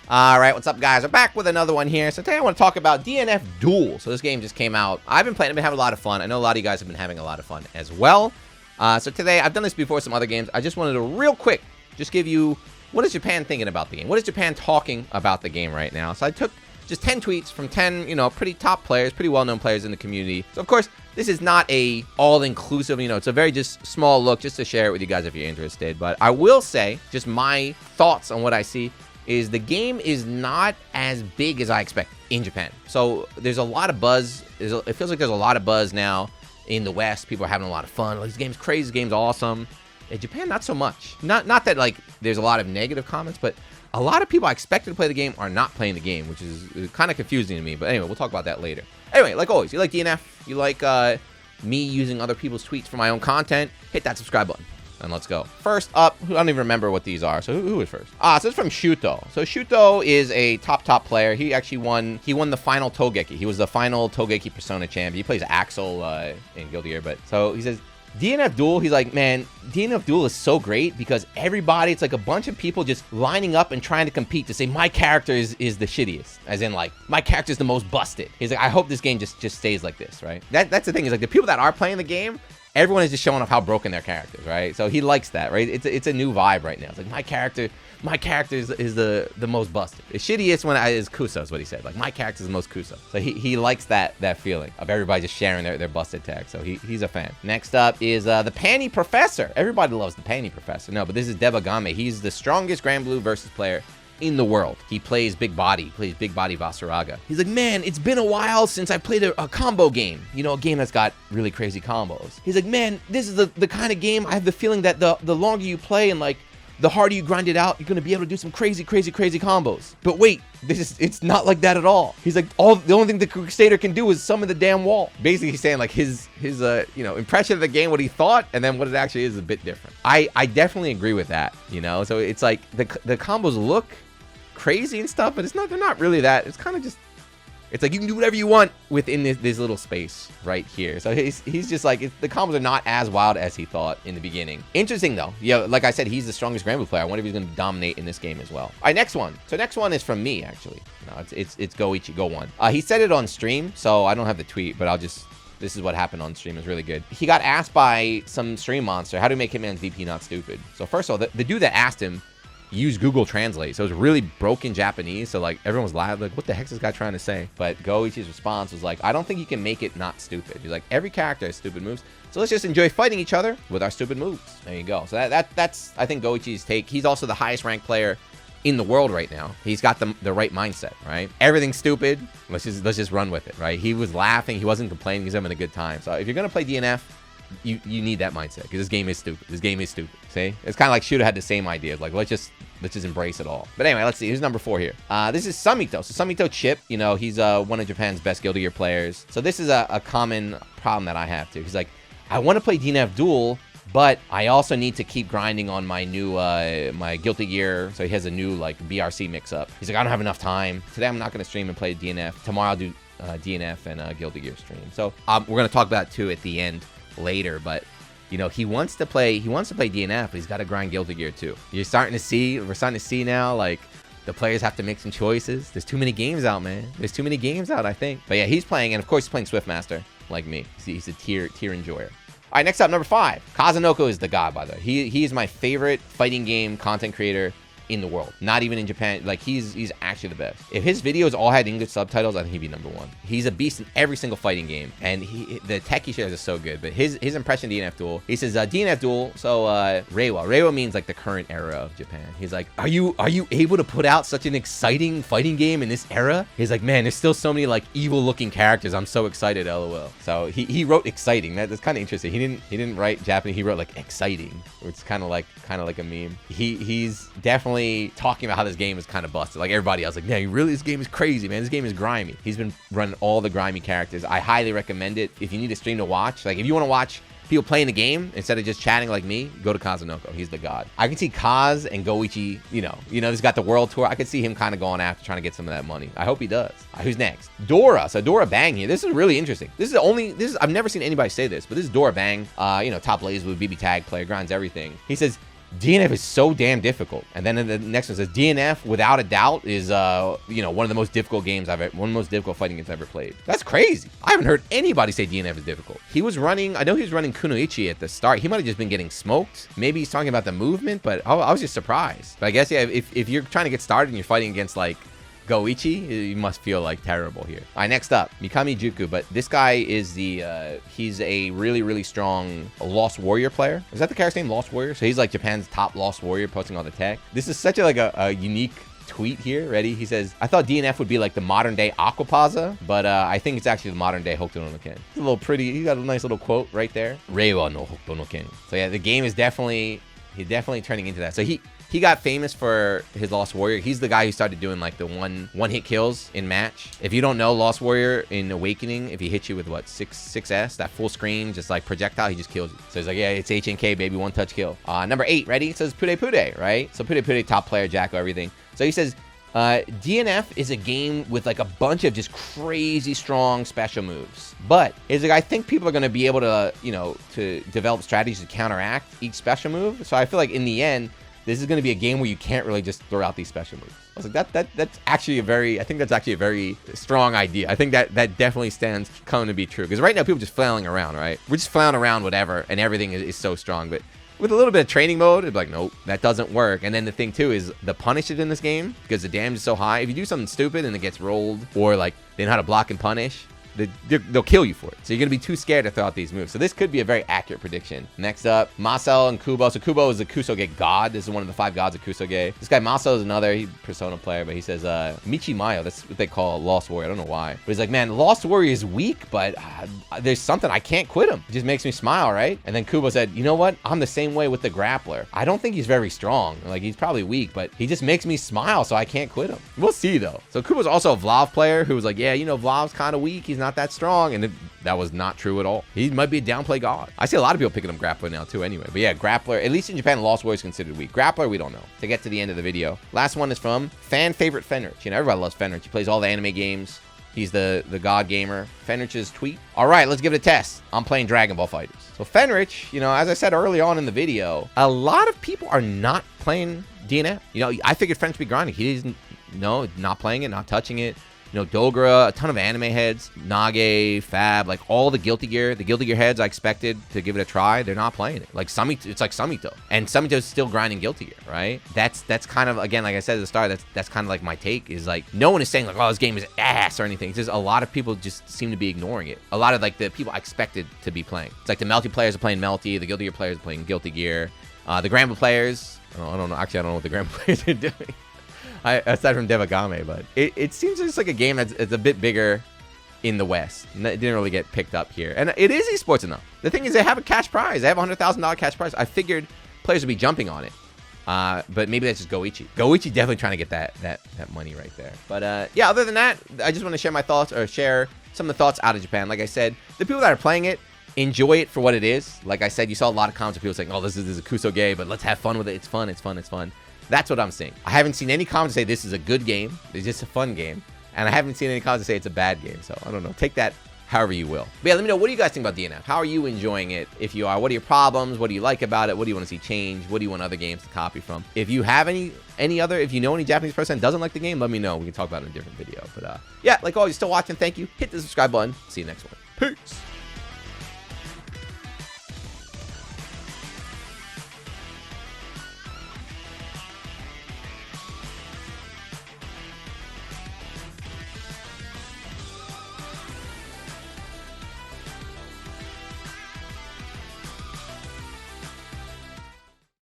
All right, what's up, guys? We're back with another one here. So today I want to talk about DNF Duel. So this game just came out. I've been playing. I've been having a lot of fun. I know a lot of you guys have been having a lot of fun as well. So today, I've done this before, some other games. I just wanted to real quick just give you, what is Japan thinking about the game? What is Japan talking about the game right now? So I took just 10 tweets from 10, pretty top players, pretty well-known players in the community. So of course, this is not a all-inclusive, it's a very just small look just to share it with you guys if you're interested. But I will say, just my thoughts on what I see, is the game is not as big as I expect in Japan. So there's a lot of buzz. It feels like there's a lot of buzz now in the West. People are having a lot of fun. Like, this game's crazy, this game's awesome. In Japan, not so much. Not that, like, there's a lot of negative comments, but a lot of people I expected to play the game are not playing the game, which is kind of confusing to me. But anyway, we'll talk about that later. Anyway, like always, you like DNF, you like me using other people's tweets for my own content, hit that subscribe button. And let's go. First up, I don't even remember what these are. So who was first? So it's from Shuto. So Shuto is a top player. He actually won the final Togeki. He was the final Togeki Persona champ. He plays Axel in Guilty Gear. But so he says, DNF Duel, he's like, man, DNF Duel is so great because everybody, it's like a bunch of people just lining up and trying to compete to say my character is the shittiest. As in, like, my character is the most busted. He's like, I hope this game just stays like this, right? That's the thing, is like the people that are playing the game, everyone is just showing off how broken their characters, right? So he likes that, right? It's a new vibe right now. It's like, my character is the most busted. The shittiest one is Kuso, is what he said. Like, my character is the most Kuso. So he likes that feeling of everybody just sharing their busted tags. So he's a fan. Next up is the Panty Professor. Everybody loves the Panty Professor. No, but this is Debagame. He's the strongest Grand Blue versus player in the world. He plays Big Body. Vasaraga. He's like, man, it's been a while since I played a combo game. A game that's got really crazy combos. He's like, man, this is the kind of game I have the feeling that the longer you play and like the harder you grind it out, you're gonna be able to do some crazy combos. But wait, it's not like that at all. He's like, the only thing the Crusader can do is summon the damn wall. Basically, he's saying like his impression of the game, what he thought, and then what it actually is a bit different. I definitely agree with that. So it's like the combos look crazy and stuff, but they're not really that. It's kind of just, it's like you can do whatever you want within this little space right here. So he's just like, the combos are not as wild as he thought in the beginning. Interesting though. Like I said, he's the strongest Grand Blue player. I wonder if he's going to dominate in this game as well. All right, next one. So next one is from me, actually. No, it's Goichi, Go One. He said it on stream, so I don't have the tweet, but this is what happened on stream. It was really good. He got asked by some stream monster, how to make Hitman's DP not stupid. So first of all, the dude that asked him use Google Translate. So it was really broken Japanese. So like everyone was live, like, what the heck's this guy trying to say? But Goichi's response was like, I don't think you can make it not stupid. He's like, every character has stupid moves. So let's just enjoy fighting each other with our stupid moves. There you go. So that's I think Goichi's take. He's also the highest ranked player in the world right now. He's got the right mindset, right? Everything's stupid. Let's just run with it, right? He was laughing. He wasn't complaining. He's having a good time. So if you're going to play DNF, you need that mindset because this game is stupid. This game is stupid. See, it's kind of like Shooter had the same idea. Like, let's just embrace it all. But anyway, let's see. Who's number 4 here? This is Samito. So Samito Chip, he's one of Japan's best Guilty Gear players. So this is a common problem that I have too. He's like, I want to play DNF Duel, but I also need to keep grinding on my new my Guilty Gear. So he has a new like BRC mix-up. He's like, I don't have enough time. Today I'm not going to stream and play DNF. Tomorrow I'll do DNF and Guilty Gear stream. So we're going to talk about it too at the end later, but he wants to play DNF, but he's got to grind Guilty Gear too. We're starting to see now, like, the players have to make some choices. There's too many games out, man. There's too many games out, I think. But yeah, he's playing, and of course he's playing Swiftmaster like me. He's a tier enjoyer. All right, next up, number 5. Kazunoko is the god, by the way. He is my favorite fighting game content creator in the world, not even in Japan. Like, he's actually the best. If his videos all had English subtitles, I think he'd be number 1. He's a beast in every single fighting game, and the tech he shares is so good. But his impression of DNF Duel, he says, DNF Duel, so Reiwa means like the current era of Japan. He's like, are you able to put out such an exciting fighting game in this era? He's like, man, there's still so many like evil looking characters. I'm so excited, LOL. So he wrote exciting. That's kind of interesting. He didn't write Japanese. He wrote like exciting, which is kind of like a meme. He's definitely talking about how this game is kind of busted. Like everybody else, like, man, really, this game is crazy, man. This game is grimy. He's been running all the grimy characters. I highly recommend it. If you need a stream to watch, like if you want to watch people playing the game instead of just chatting like me, go to Kazunoko. He's the god. I can see Kaz and Goichi, he's got the world tour. I could see him kind of going after trying to get some of that money. I hope he does. Who's next? Dora. So Dora Bang here. This is really interesting. I've never seen anybody say this, but this is Dora Bang, top laser with BB tag player, grinds everything. He says, DNF is so damn difficult. And then the next one says DNF, without a doubt, is you know, one of the most difficult games one of the most difficult fighting games I've ever played. That's crazy. I haven't heard anybody say DNF is difficult. He was running, I know he was running Kunoichi at the start. He might have just been getting smoked. Maybe he's talking about the movement, but I was just surprised. But I guess, yeah, if you're trying to get started and you're fighting against like GEICO, you must feel like terrible here. All right, next up, Mikami Juku, but this guy is he's a really, really strong Lost Warrior player. Is that the character's name, Lost Warrior? So he's like Japan's top Lost Warrior, posting all the tech. This is such a unique tweet here. Ready? He says, I thought DNF would be like the modern day Aquapaza, but I think it's actually the modern day Hokuto no Ken. It's a little pretty, he got a nice little quote right there. Reiwa no Hokuto no Ken. So yeah, the game is definitely turning into that. So he got famous for his Lost Warrior. He's the guy who started doing like the one-hit kills in match. If you don't know, Lost Warrior in Awakening, if he hits you with what, 6S, that full screen, just like projectile, he just kills you. So he's like, yeah, it's HNK, baby, one touch kill. Number 8, ready? It says Pude Pude, right? So Pude Pude, top player, Jacko, everything. So he says, DNF is a game with like a bunch of just crazy strong special moves. But is like, I think people are going to be able to, you know, to develop strategies to counteract each special move. So I feel like in the end, this is going to be a game where you can't really just throw out these special moves. I was like, that's actually I think that's actually a very strong idea. I think that definitely stands coming to be true. Because right now, people are just flailing around, right? We're just flailing around whatever, and everything is so strong. But with a little bit of training mode, it'd be like, nope, that doesn't work. And then the thing, too, is the punishes in this game, because the damage is so high. If you do something stupid and it gets rolled, or like they know how to block and punish, they'll kill you for it. So you're going to be too scared to throw out these moves. So this could be a very accurate prediction. Next up, Masao and Kubo. So Kubo is the Kusoge god. This is one of the 5 gods of Kusoge. This guy Masao is another Persona player, but he says Michimayo. That's what they call Lost Warrior. I don't know why. But he's like, man, Lost Warrior is weak, but there's something. I can't quit him. It just makes me smile, right? And then Kubo said, you know what? I'm the same way with the grappler. I don't think he's very strong. Like, he's probably weak, but he just makes me smile, so I can't quit him. We'll see, though. So Kubo's also a Vlav player who was like, yeah, you know, Vlav's kind of weak. He's not that strong. And that was not true at all. He might be a downplay god. I see a lot of people picking up grappler now too anyway. But yeah, grappler, at least in Japan, Lost Warrior is considered weak. Grappler, we don't know. To get to the end of the video. Last one is from fan favorite Fenrich. You know, everybody loves Fenrich. He plays all the anime games. He's the god gamer. Fenrich's tweet. All right, let's give it a test. I'm playing Dragon Ball FighterZ. So Fenrich, you know, as I said early on in the video, a lot of people are not playing DNF. You know, I figured Fenrich would be grinding. He isn't, no, not playing it, not touching it. You know, Dogra, a ton of anime heads, Nage, Fab, like all the Guilty Gear heads I expected to give it a try, they're not playing it. Like Samito, it's like Samito. And Samito's still grinding Guilty Gear, right? That's kind of, again, like I said at the start, that's kind of like my take, is like, no one is saying like, oh, this game is ass or anything. It's just a lot of people just seem to be ignoring it. A lot of like the people I expected to be playing. It's like the Melty players are playing Melty, the Guilty Gear players are playing Guilty Gear. The Granblue players, I don't know, actually I don't know what the Granblue players are doing. Aside from Devagame, but it seems just like a game that's a bit bigger in the West. It didn't really get picked up here. And it is esports enough. The thing is, they have a cash prize. They have a $100,000 cash prize. I figured players would be jumping on it. But maybe that's just GEICO. GEICO definitely trying to get that money right there. But yeah, other than that, I just want to share my thoughts, or share some of the thoughts out of Japan. Like I said, the people that are playing it, enjoy it for what it is. Like I said, you saw a lot of comments of people saying, oh, this is a Kusoge, but let's have fun with it. It's fun, it's fun, it's fun. That's what I'm seeing. I haven't seen any comments say this is a good game. It's just a fun game. And I haven't seen any comments say it's a bad game. So I don't know. Take that however you will. But yeah, let me know. What do you guys think about DNF? How are you enjoying it? If you are, what are your problems? What do you like about it? What do you want to see change? What do you want other games to copy from? If you have any other, if you know any Japanese person that doesn't like the game, let me know. We can talk about it in a different video. But yeah, like always, still watching. Thank you. Hit the subscribe button. See you next one. Peace.